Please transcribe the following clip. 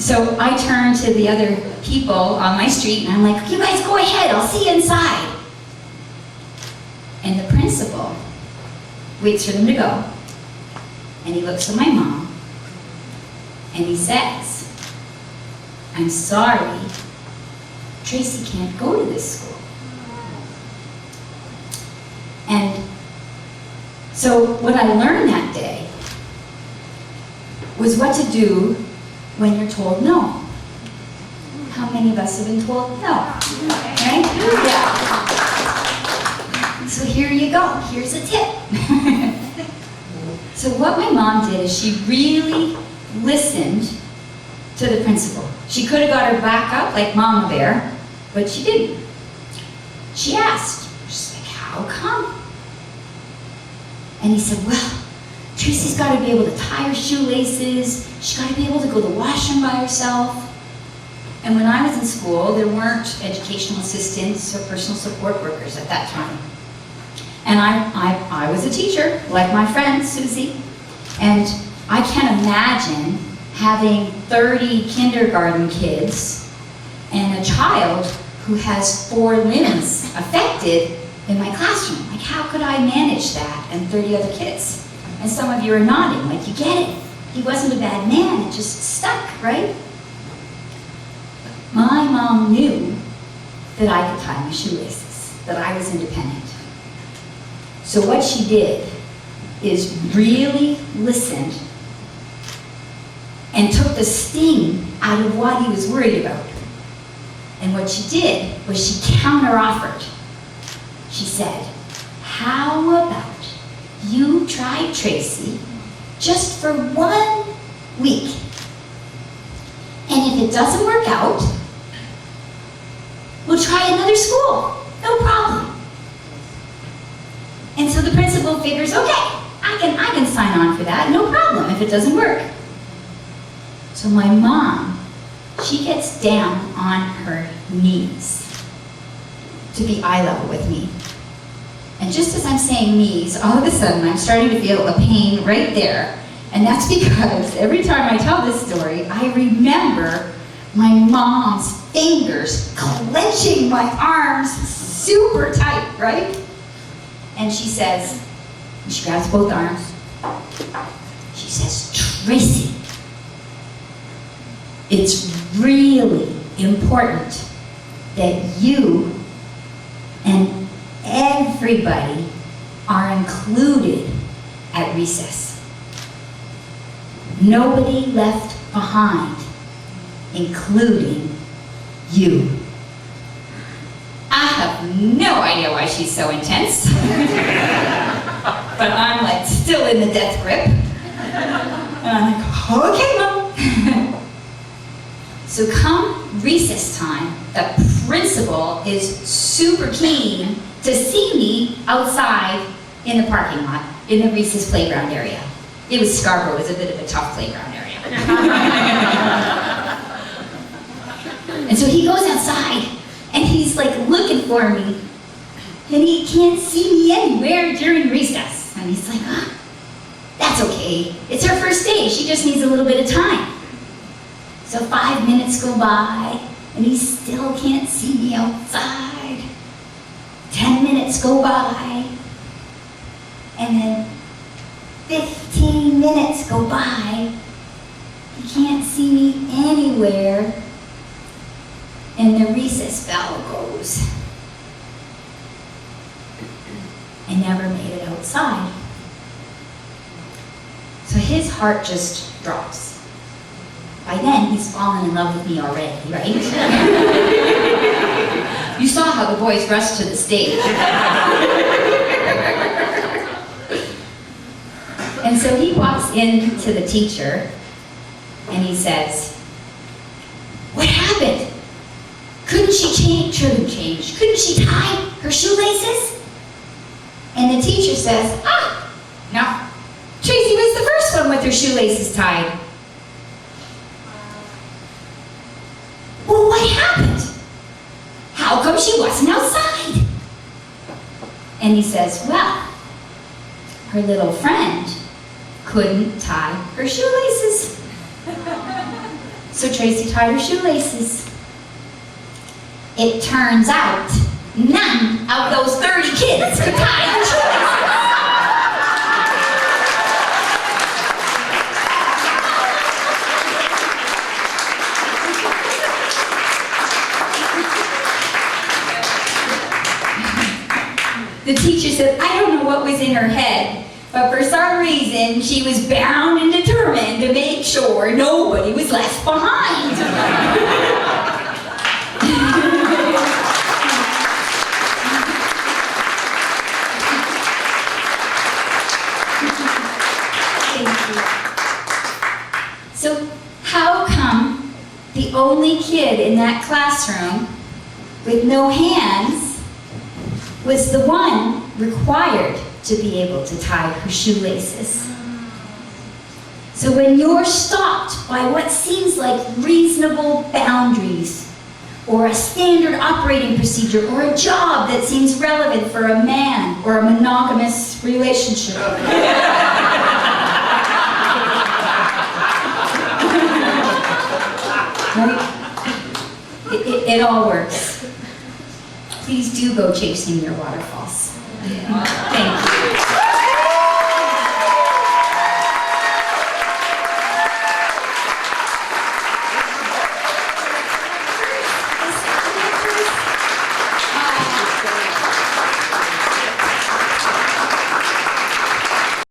So I turn to the other people on my street and I'm like, you guys go ahead, I'll see you inside. And the principal waits for them to go. And he looks at my mom and he says, I'm sorry, Tracy can't go to this school. And so what I learned that day was what to do when you're told no. How many of us have been told no? Right? Yeah. So here you go. Here's a tip. So what my mom did is she really listened to the principal. She could have got her back up like Mama Bear, but she didn't. She asked. She's like, how come? And he said, well, Tracy's got to be able to tie her shoelaces. She's got to be able to go to the washroom by herself. And when I was in school, there weren't educational assistants or personal support workers at that time. And I was a teacher, like my friend Susie. And I can't imagine having 30 kindergarten kids and a child who has 4 limbs affected in my classroom. Like, how could I manage that and 30 other kids? And some of you are nodding, like, you get it. He wasn't a bad man, it just stuck, right? My mom knew that I could tie my shoelaces, that I was independent. So what she did is really listened and took the sting out of what he was worried about. And what she did was she counter-offered. She said, how about you try Tracy just for 1 week? And if it doesn't work out, we'll try another school. No problem. And so the principal figures, okay, I can sign on for that, no problem if it doesn't work. So my mom, she gets down on her knees to be eye level with me. And just as I'm saying knees, all of a sudden I'm starting to feel a pain right there. And that's because every time I tell this story, I remember my mom's fingers clenching my arms super tight, right? And she says, she grabs both arms, she says, Tracy, it's really important that you and everybody are included at recess. Nobody left behind, including you. I have no idea why she's so intense. But I'm like still in the death grip. And I'm like, okay, Mom. So come recess time, the principal is super keen to see me outside in the parking lot, in the recess playground area. It was Scarborough, it was a bit of a tough playground area. And so he goes outside, and he's like looking for me, and he can't see me anywhere during recess. And he's like, that's okay. It's her first day. She just needs a little bit of time. So 5 minutes go by, and he still can't see me outside. 10 minutes go by, and then 15 minutes go by. He can't see me anywhere. And the recess bell goes. I never made it outside. So his heart just drops. By then, he's fallen in love with me already, right? You saw how the boys rushed to the stage. And so he walks in to the teacher, and he says, what happened? Couldn't she couldn't she tie her shoelaces? And the teacher says, no. Tracy was the first one with her shoelaces tied. Well, what happened? How come she wasn't outside? And he says, well, her little friend couldn't tie her shoelaces. So So Tracy tied her shoelaces. It turns out none of those 30 kids could tie their shoelaces. The teacher said, I don't know what was in her head, but for some reason she was bound and determined to make sure nobody was left behind. So how come the only kid in that classroom with no hands was the one required to be able to tie her shoelaces? So when you're stopped by what seems like reasonable boundaries, or a standard operating procedure, or a job that seems relevant for a man or a monogamous relationship, it all works. Please do go chasing your waterfalls. Thank you.